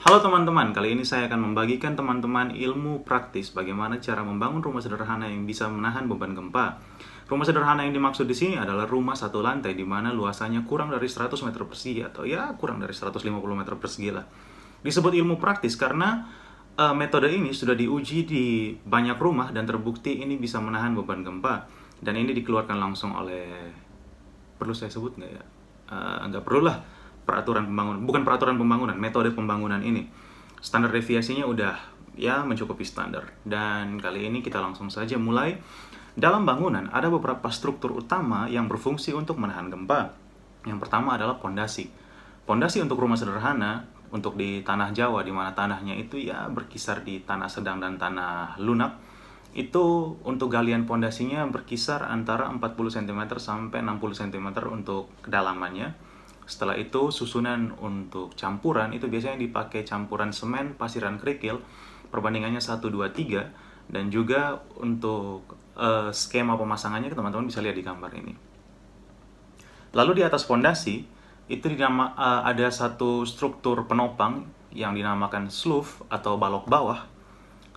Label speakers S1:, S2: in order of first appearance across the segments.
S1: Halo teman-teman, kali ini saya akan membagikan teman-teman ilmu praktis bagaimana cara membangun rumah sederhana yang bisa menahan beban gempa. Rumah sederhana yang dimaksud di sini adalah rumah satu lantai di mana luasannya kurang dari 100 meter persegi atau ya kurang dari 150 meter persegi lah. Disebut ilmu praktis karena metode ini sudah diuji di banyak rumah dan terbukti ini bisa menahan beban gempa. Dan ini dikeluarkan langsung oleh, perlu saya sebut nggak ya? Nggak perlu lah, peraturan pembangunan, bukan peraturan pembangunan, metode pembangunan ini. Standar deviasinya udah ya mencukupi standar. Dan kali ini kita langsung saja mulai. Dalam bangunan ada beberapa struktur utama yang berfungsi untuk menahan gempa. Yang pertama adalah pondasi. Pondasi untuk rumah sederhana, untuk di tanah Jawa di mana tanahnya itu ya berkisar di tanah sedang dan tanah lunak, itu untuk galian pondasinya berkisar antara 40 cm sampai 60 cm untuk kedalamannya. Setelah itu susunan untuk campuran itu biasanya dipakai campuran semen, pasiran kerikil, perbandingannya 1:2:3. Dan juga untuk skema pemasangannya teman-teman bisa lihat di gambar ini. Lalu di atas pondasi itu ada satu struktur penopang yang dinamakan sloof atau balok bawah.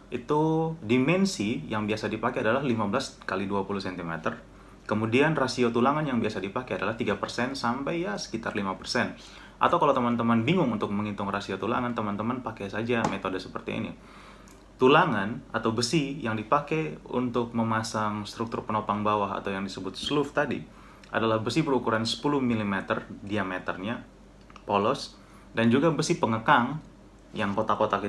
S1: Itu dimensi yang biasa dipakai adalah 15 kali 20 cm. Kemudian rasio tulangan yang biasa dipakai adalah 3% sampai ya sekitar 5%. Atau kalau teman-teman bingung untuk menghitung rasio tulangan, teman-teman pakai saja metode seperti ini. Tulangan atau besi yang dipakai untuk memasang struktur penopang bawah atau yang disebut sloof tadi adalah besi berukuran 10 mm diameternya, polos, dan juga besi pengekang yang kotak-kotak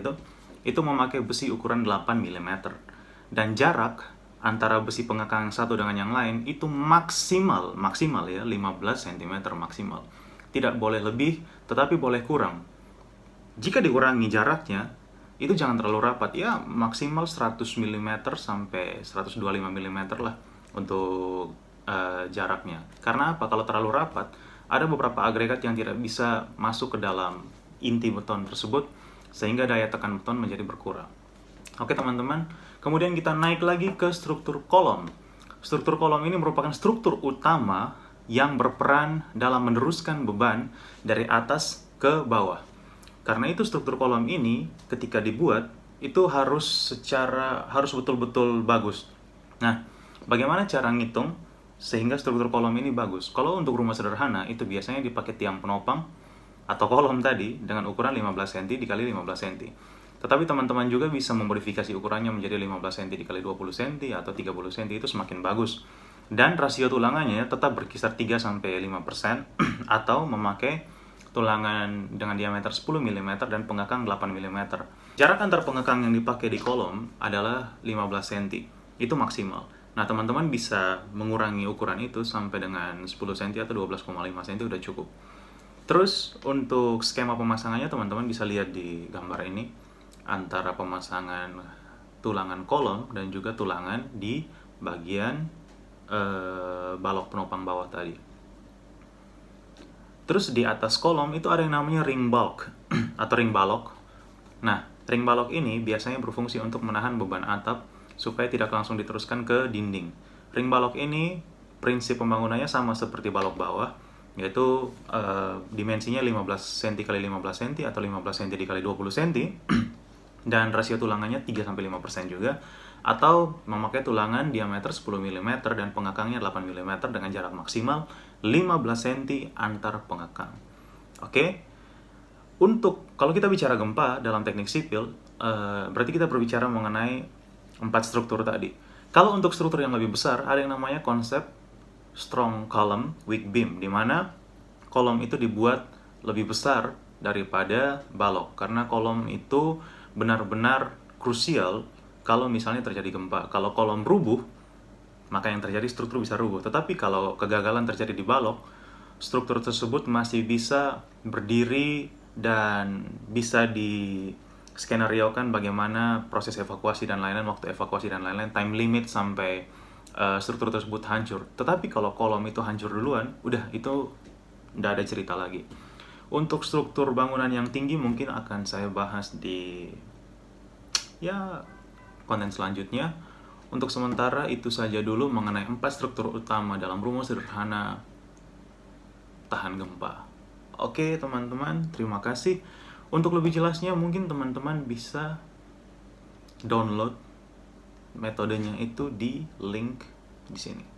S1: itu memakai besi ukuran 8 mm. Dan jarak antara besi pengekang yang satu dengan yang lain itu maksimal ya 15 cm maksimal. Tidak boleh lebih, tetapi boleh kurang. Jika dikurangi jaraknya, itu jangan terlalu rapat, ya maksimal 100 mm sampai 125 mm lah untuk jaraknya. Karena apa? Kalau terlalu rapat, ada beberapa agregat yang tidak bisa masuk ke dalam inti beton tersebut, sehingga daya tekan beton menjadi berkurang. Oke teman-teman, kemudian kita naik lagi ke struktur kolom. Struktur kolom ini merupakan struktur utama yang berperan dalam meneruskan beban dari atas ke bawah. Karena itu struktur kolom ini ketika dibuat itu harus betul-betul bagus. Nah, bagaimana cara ngitung sehingga struktur kolom ini bagus? Kalau untuk rumah sederhana itu biasanya dipakai tiang penopang atau kolom tadi dengan ukuran 15 cm dikali 15 cm. Tetapi teman-teman juga bisa memodifikasi ukurannya menjadi 15 cm dikali 20 cm atau 30 cm, itu semakin bagus. Dan rasio tulangannya tetap berkisar 3-5% atau memakai tulangan dengan diameter 10 mm dan pengekang 8 mm. Jarak antar pengekang yang dipakai di kolom adalah 15 cm. Itu maksimal. Nah, teman-teman bisa mengurangi ukuran itu sampai dengan 10 cm atau 12,5 cm udah cukup. Terus untuk skema pemasangannya teman-teman bisa lihat di gambar ini, antara pemasangan tulangan kolom dan juga tulangan di bagian balok penopang bawah tadi. Terus di atas kolom itu ada yang namanya ring bulk atau ring balok. Nah, ring balok ini biasanya berfungsi untuk menahan beban atap supaya tidak langsung diteruskan ke dinding. Ring balok ini prinsip pembangunannya sama seperti balok bawah, yaitu dimensinya 15 cm x 15 cm atau 15 cm x 20 cm dan rasio tulangannya 3-5% juga, atau memakai tulangan diameter 10 mm dan pengekangnya 8 mm dengan jarak maksimal 15 cm antar pengekang. Oke. Untuk kalau kita bicara gempa dalam teknik sipil, berarti kita berbicara mengenai 4 struktur tadi. Kalau untuk struktur yang lebih besar, ada yang namanya konsep strong column, weak beam, di mana kolom itu dibuat lebih besar daripada balok, karena kolom itu benar-benar krusial kalau misalnya terjadi gempa. Kalau kolom rubuh, maka yang terjadi struktur bisa rubuh. Tetapi kalau kegagalan terjadi di balok, struktur tersebut masih bisa berdiri dan bisa di skenariokan bagaimana proses evakuasi dan lain-lain, waktu evakuasi dan lain-lain, time limit sampai struktur tersebut hancur. Tetapi kalau kolom itu hancur duluan, udah itu udah ada cerita lagi. Untuk struktur bangunan yang tinggi mungkin akan saya bahas di konten selanjutnya. Untuk sementara itu saja dulu mengenai 4 struktur utama dalam rumah sederhana tahan gempa. Oke teman-teman, terima kasih. Untuk lebih jelasnya mungkin teman-teman bisa download metodenya itu di link di sini.